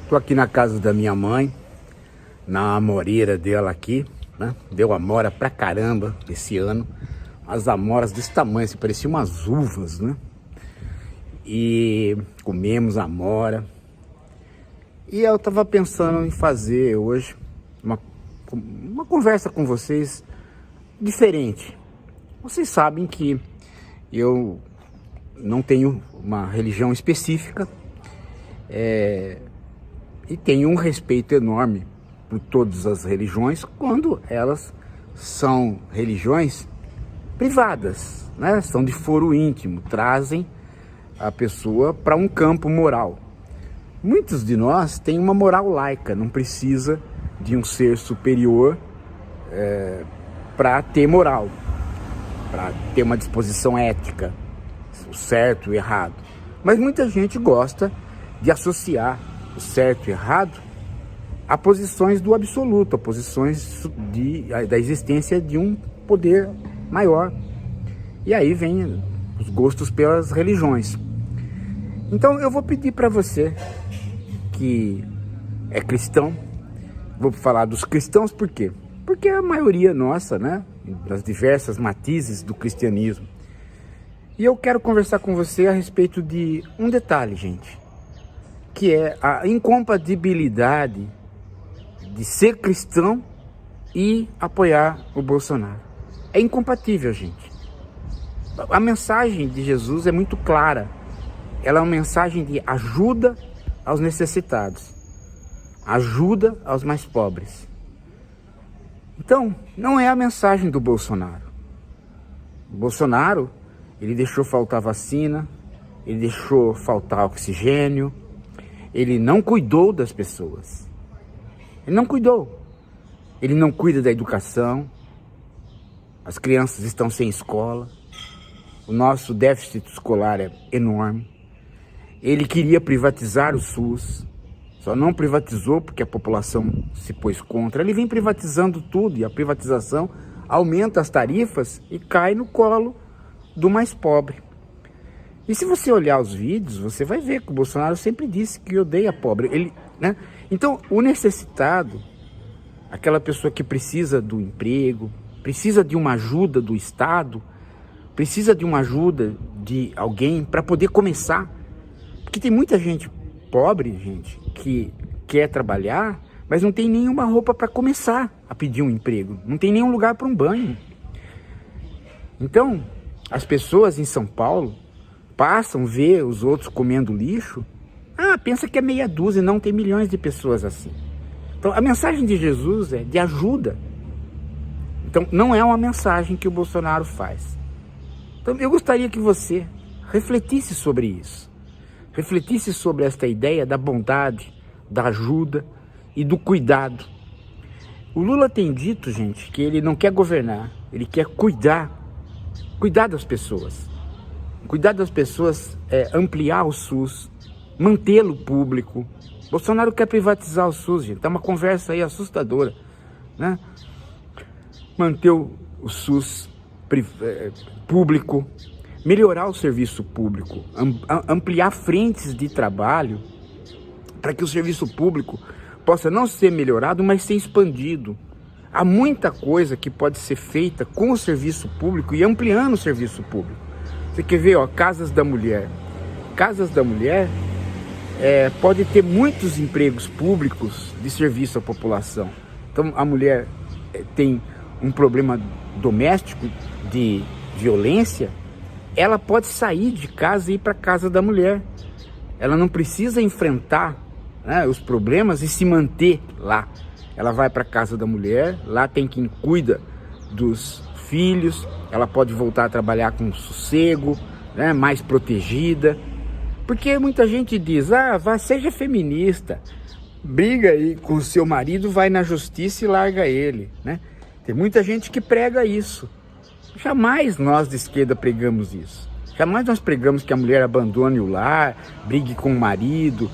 Tô aqui na casa da minha mãe, na amoreira dela aqui, né? Deu amora pra caramba esse ano. As amoras desse tamanho, assim, pareciam umas uvas, né? E comemos amora. E eu tava pensando em fazer hoje uma conversa com vocês diferente. Vocês sabem que eu não tenho uma religião específica, e tenho um respeito enorme por todas as religiões quando elas são religiões privadas, né? São de foro íntimo, trazem a pessoa para um campo moral. Muitos de nós têm uma moral laica, não precisa de um ser superior para ter moral, para ter uma disposição ética, o certo e o errado. Mas muita gente gosta de associar o certo e o errado a posições do absoluto, a posições da existência de um poder maior. E aí vem os gostos pelas religiões. Então eu vou pedir para você que é cristão, vou falar dos cristãos, por quê? Porque a maioria nossa, né, das diversas matizes do cristianismo. E eu quero conversar com você a respeito de um detalhe, gente, que é a incompatibilidade de ser cristão e apoiar o Bolsonaro. É incompatível, gente. A mensagem de Jesus é muito clara. Ela é uma mensagem de ajuda aos necessitados, ajuda aos mais pobres. Então, não é a mensagem do Bolsonaro. O Bolsonaro, ele deixou faltar vacina, ele deixou faltar oxigênio, ele não cuidou das pessoas. Ele não cuidou. Ele não cuida da educação. As crianças estão sem escola. O nosso déficit escolar é enorme. Ele queria privatizar o SUS. Só não privatizou porque a população se pôs contra. Ele vem privatizando tudo e a privatização aumenta as tarifas e cai no colo do mais pobre. E se você olhar os vídeos, você vai ver que o Bolsonaro sempre disse que odeia pobre. Né? Então, o necessitado, aquela pessoa que precisa do emprego, precisa de uma ajuda do Estado, precisa de uma ajuda de alguém para poder começar. Porque tem muita gente pobre, gente, que quer trabalhar, mas não tem nenhuma roupa para começar a pedir um emprego. Não tem nenhum lugar para um banho. Então, as pessoas em São Paulo passam, vê os outros comendo lixo. Pensa que é meia dúzia, não, tem milhões de pessoas assim. Então, a mensagem de Jesus é de ajuda. Então, não é uma mensagem que o Bolsonaro faz. Então, eu gostaria que você refletisse sobre isso. Refletisse sobre esta ideia da bondade, da ajuda e do cuidado. O Lula tem dito, gente, que ele não quer governar, ele quer cuidar das pessoas. Cuidar das pessoas é ampliar o SUS, mantê-lo público. Bolsonaro quer privatizar o SUS, gente. Tá uma conversa aí assustadora, né? Manter o SUS público, melhorar o serviço público, ampliar frentes de trabalho para que o serviço público possa não ser melhorado, mas ser expandido. Há muita coisa que pode ser feita com o serviço público e ampliando o serviço público. Você quer ver, Casas da Mulher. Casas da Mulher pode ter muitos empregos públicos de serviço à população. Então, a mulher tem um problema doméstico de violência, ela pode sair de casa e ir para a Casa da Mulher. Ela não precisa enfrentar, né, os problemas e se manter lá. Ela vai para a Casa da Mulher, lá tem quem cuida dos filhos, ela pode voltar a trabalhar com sossego, né, mais protegida. Porque muita gente diz, seja feminista, briga aí com o seu marido, vai na justiça e larga ele, né? Tem muita gente que prega isso. Jamais nós de esquerda pregamos isso. Jamais nós pregamos que a mulher abandone o lar, brigue com o marido.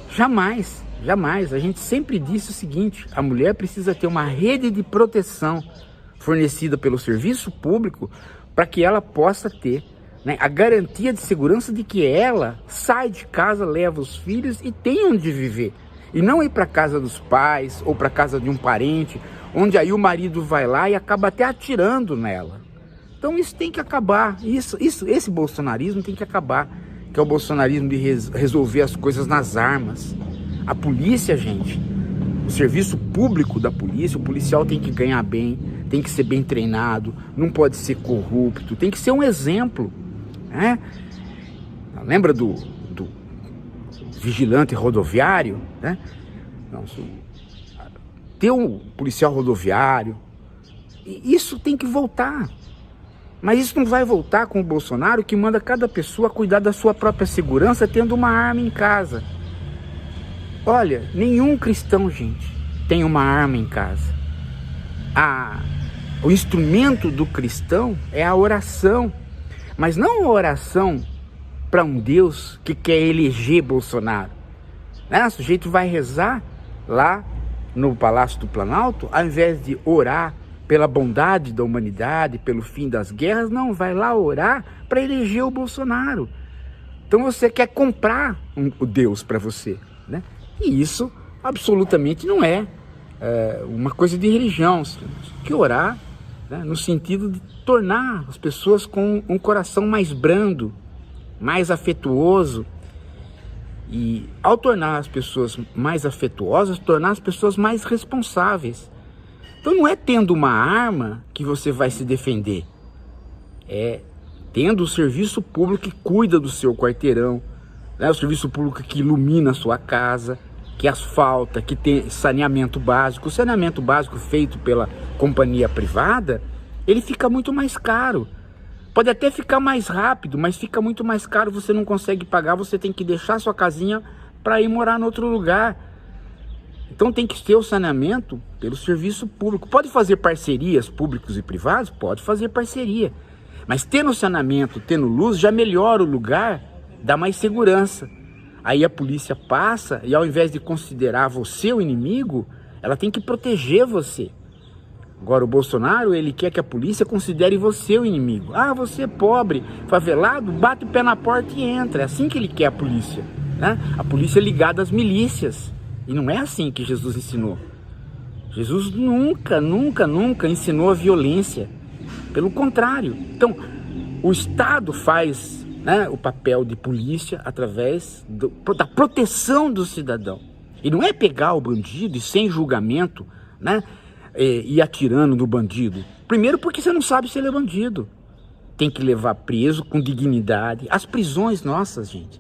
Jamais, jamais. A gente sempre disse o seguinte, a mulher precisa ter uma rede de proteção fornecida pelo serviço público para que ela possa ter, né, a garantia de segurança de que ela sai de casa, leva os filhos e tem onde viver. E não ir para casa dos pais ou para casa de um parente, onde aí o marido vai lá e acaba até atirando nela. Então isso tem que acabar, esse bolsonarismo tem que acabar, que é o bolsonarismo de resolver as coisas nas armas. A polícia, gente, o serviço público da polícia, o policial tem que ganhar bem, tem que ser bem treinado, não pode ser corrupto, tem que ser um exemplo, né? Lembra do vigilante rodoviário, né? Ter um policial rodoviário, isso tem que voltar. Mas isso não vai voltar com o Bolsonaro, que manda cada pessoa cuidar da sua própria segurança tendo uma arma em casa. Olha, nenhum cristão, gente, tem uma arma em casa. O instrumento do cristão é a oração, mas não a oração para um Deus que quer eleger Bolsonaro. O sujeito vai rezar lá no Palácio do Planalto, ao invés de orar pela bondade da humanidade, pelo fim das guerras, não, vai lá orar para eleger o Bolsonaro. Então você quer comprar o Deus para você, né? E isso absolutamente não é uma coisa de religião. Você tem que orar, né, no sentido de tornar as pessoas com um coração mais brando, mais afetuoso. E ao tornar as pessoas mais afetuosas, tornar as pessoas mais responsáveis. Então não é tendo uma arma que você vai se defender, é tendo o serviço público que cuida do seu quarteirão, né? O serviço público que ilumina a sua casa, que asfalta, que tem saneamento básico. O saneamento básico feito pela companhia privada, ele fica muito mais caro. Pode até ficar mais rápido, mas fica muito mais caro, você não consegue pagar, você tem que deixar sua casinha para ir morar em outro lugar. Então tem que ter o saneamento pelo serviço público. Pode fazer parcerias públicos e privados? Pode fazer parceria. Mas tendo saneamento, tendo luz, já melhora o lugar, dá mais segurança. Aí a polícia passa e ao invés de considerar você o inimigo, ela tem que proteger você. Agora o Bolsonaro, ele quer que a polícia considere você o inimigo. Você é pobre, favelado, bate o pé na porta e entra. É assim que ele quer a polícia, né? A polícia é ligada às milícias. E não é assim que Jesus ensinou. Jesus nunca ensinou a violência. Pelo contrário. Então, o Estado faz, né, o papel de polícia através da proteção do cidadão. E não é pegar o bandido e sem julgamento, né, ir atirando no bandido. Primeiro porque você não sabe se ele é bandido. Tem que levar preso com dignidade. As prisões nossas, gente,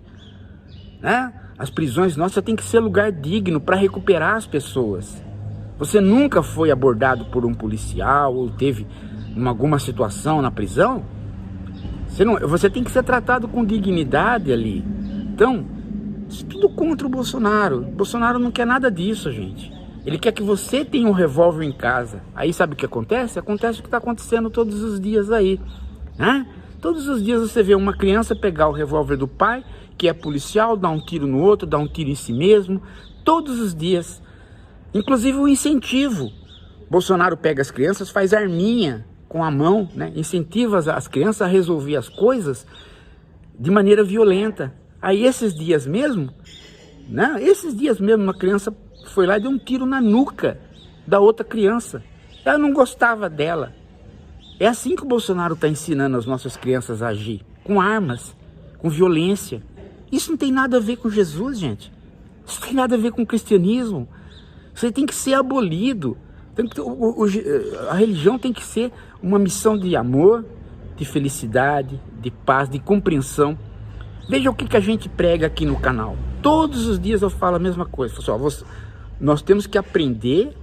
né? As prisões nossas tem que ser lugar digno para recuperar as pessoas. Você nunca foi abordado por um policial ou teve alguma situação na prisão? Você tem que ser tratado com dignidade ali. Então, isso tudo contra o Bolsonaro. O Bolsonaro não quer nada disso, gente. Ele quer que você tenha um revólver em casa. Aí sabe o que acontece? Acontece o que está acontecendo todos os dias aí, né? Todos os dias você vê uma criança pegar o revólver do pai, que é policial, dar um tiro no outro, dar um tiro em si mesmo, todos os dias. Inclusive o incentivo. Bolsonaro pega as crianças, faz arminha com a mão, né? Incentiva as crianças a resolver as coisas de maneira violenta. Aí esses dias mesmo, né? Uma criança foi lá e deu um tiro na nuca da outra criança. Ela não gostava dela. É assim que o Bolsonaro está ensinando as nossas crianças a agir, com armas, com violência. Isso não tem nada a ver com Jesus, gente. Isso não tem nada a ver com o cristianismo. Isso tem que ser abolido. A religião tem que ser uma missão de amor, de felicidade, de paz, de compreensão. Veja o que a gente prega aqui no canal. Todos os dias eu falo a mesma coisa. Nós temos que aprender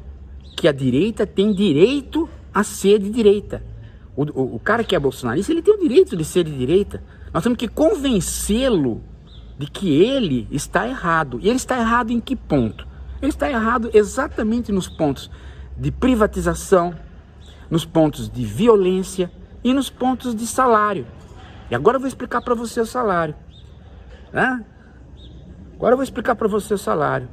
que a direita tem direito a ser de direita. O cara que é bolsonarista, ele tem o direito de ser de direita. Nós temos que convencê-lo de que ele está errado. E ele está errado em que ponto? Ele está errado exatamente nos pontos de privatização, nos pontos de violência e nos pontos de salário. E agora eu vou explicar para você o salário, né? Agora eu vou explicar para você o salário.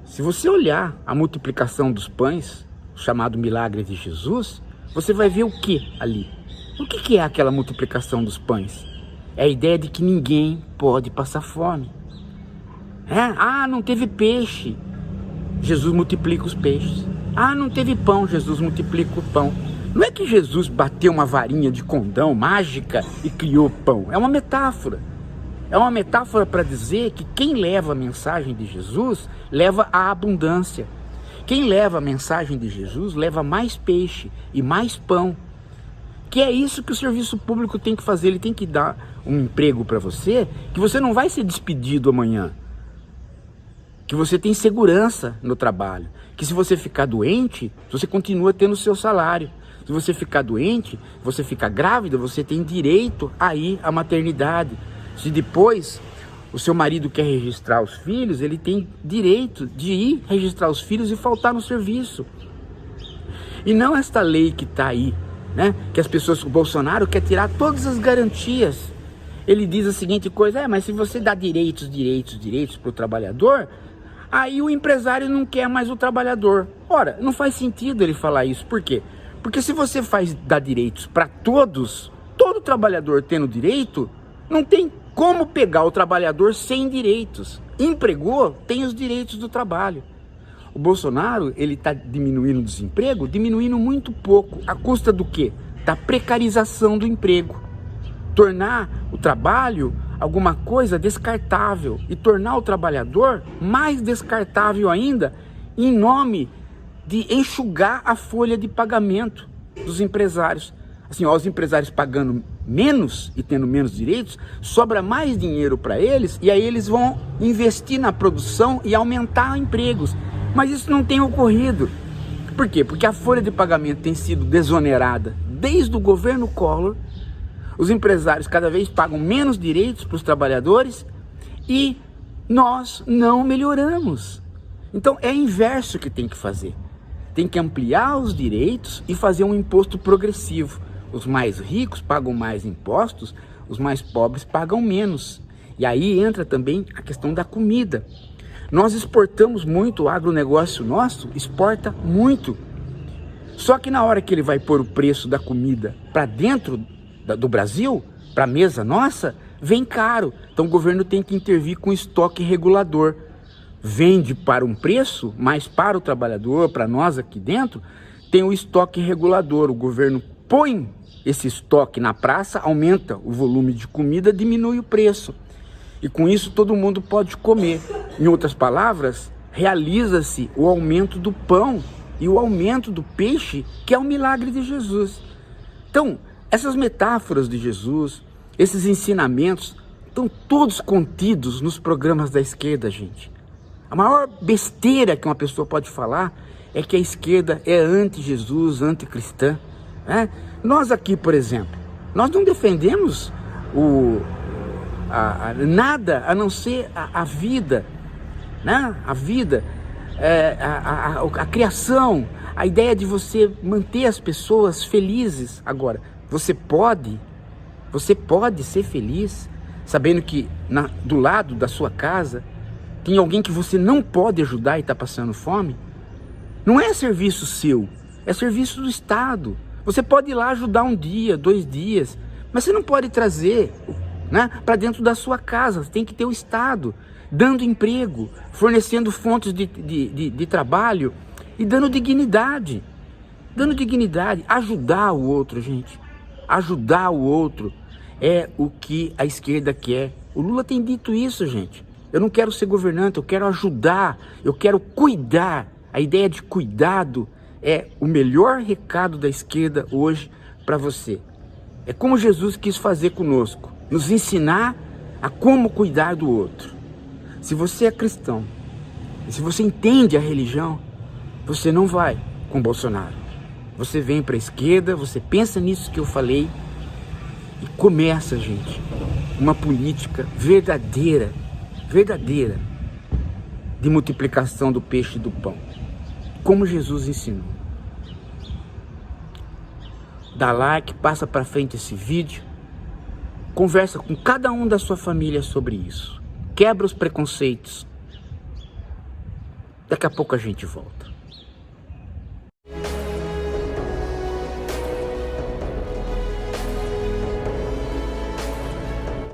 Se você olhar a multiplicação dos pães, o chamado milagre de Jesus, você vai ver o que ali? O que é aquela multiplicação dos pães? É a ideia de que ninguém pode passar fome. Não teve peixe. Jesus multiplica os peixes. Ah, não teve pão, Jesus multiplica o pão. Não é que Jesus bateu uma varinha de condão mágica e criou pão. É uma metáfora. É uma metáfora para dizer que quem leva a mensagem de Jesus leva a abundância. Quem leva a mensagem de Jesus leva mais peixe e mais pão. Que é isso que o serviço público tem que fazer. Ele tem que dar um emprego para você, que você não vai ser despedido amanhã. Que você tem segurança no trabalho. Que se você ficar doente, você continua tendo o seu salário. Se você ficar doente, você fica grávida, você tem direito a ir à maternidade. Se depois o seu marido quer registrar os filhos, ele tem direito de ir registrar os filhos e faltar no serviço. E não esta lei que está aí, né? Que as pessoas, o Bolsonaro quer tirar todas as garantias. Ele diz a seguinte coisa: mas se você dá direitos para o trabalhador, aí o empresário não quer mais o trabalhador. Ora, não faz sentido ele falar isso. Por quê? Porque se você dá direitos para todos, todo trabalhador tendo direito, não tem como pegar o trabalhador sem direitos. Empregou, tem os direitos do trabalho. O Bolsonaro, ele está diminuindo o desemprego, diminuindo muito pouco. À custa do quê? Da precarização do emprego. Tornar o trabalho alguma coisa descartável e tornar o trabalhador mais descartável ainda, em nome de enxugar a folha de pagamento dos empresários. Assim, os empresários pagando menos e tendo menos direitos, sobra mais dinheiro para eles, e aí eles vão investir na produção e aumentar empregos. Mas isso não tem ocorrido. Por quê? Porque a folha de pagamento tem sido desonerada desde o governo Collor. Os empresários cada vez pagam menos direitos para os trabalhadores e nós não melhoramos. Então é o inverso que tem que fazer. Tem que ampliar os direitos e fazer um imposto progressivo. Os mais ricos pagam mais impostos, os mais pobres pagam menos. E aí entra também a questão da comida. Nós exportamos muito, o agronegócio nosso exporta muito. Só que na hora que ele vai pôr o preço da comida para dentro do Brasil, para a mesa nossa, vem caro. Então o governo tem que intervir com estoque regulador. Vende para um preço, mas para o trabalhador, para nós aqui dentro, tem o estoque regulador. O governo põe esse estoque na praça, aumenta o volume de comida, diminui o preço. E com isso todo mundo pode comer. Em outras palavras, realiza-se o aumento do pão e o aumento do peixe, que é o milagre de Jesus. Então, essas metáforas de Jesus, esses ensinamentos, estão todos contidos nos programas da esquerda, gente. A maior besteira que uma pessoa pode falar é que a esquerda é anti-Jesus, anticristã. Né? Nós aqui, por exemplo, nós não defendemos nada a não ser a vida, né? A vida, a criação, a ideia de você manter as pessoas felizes. Agora, você pode ser feliz sabendo que do lado da sua casa tem alguém que você não pode ajudar e está passando fome? Não é serviço seu, é serviço do Estado. Você pode ir lá ajudar um dia, 2 dias, mas você não pode trazer, né, para dentro da sua casa. Você tem que ter o Estado dando emprego, fornecendo fontes de trabalho e dando dignidade. Dando dignidade, ajudar o outro, gente. Ajudar o outro é o que a esquerda quer. O Lula tem dito isso, gente. Eu não quero ser governante, eu quero ajudar, eu quero cuidar. A ideia de cuidado é o melhor recado da esquerda hoje para você. É como Jesus quis fazer conosco, nos ensinar a como cuidar do outro. Se você é cristão, e se você entende a religião, você não vai com Bolsonaro. Você vem para a esquerda, você pensa nisso que eu falei e começa, gente, uma política verdadeira de multiplicação do peixe e do pão, como Jesus ensinou. Dá like, passa para frente esse vídeo, conversa com cada um da sua família sobre isso, quebra os preconceitos. Daqui a pouco a gente volta.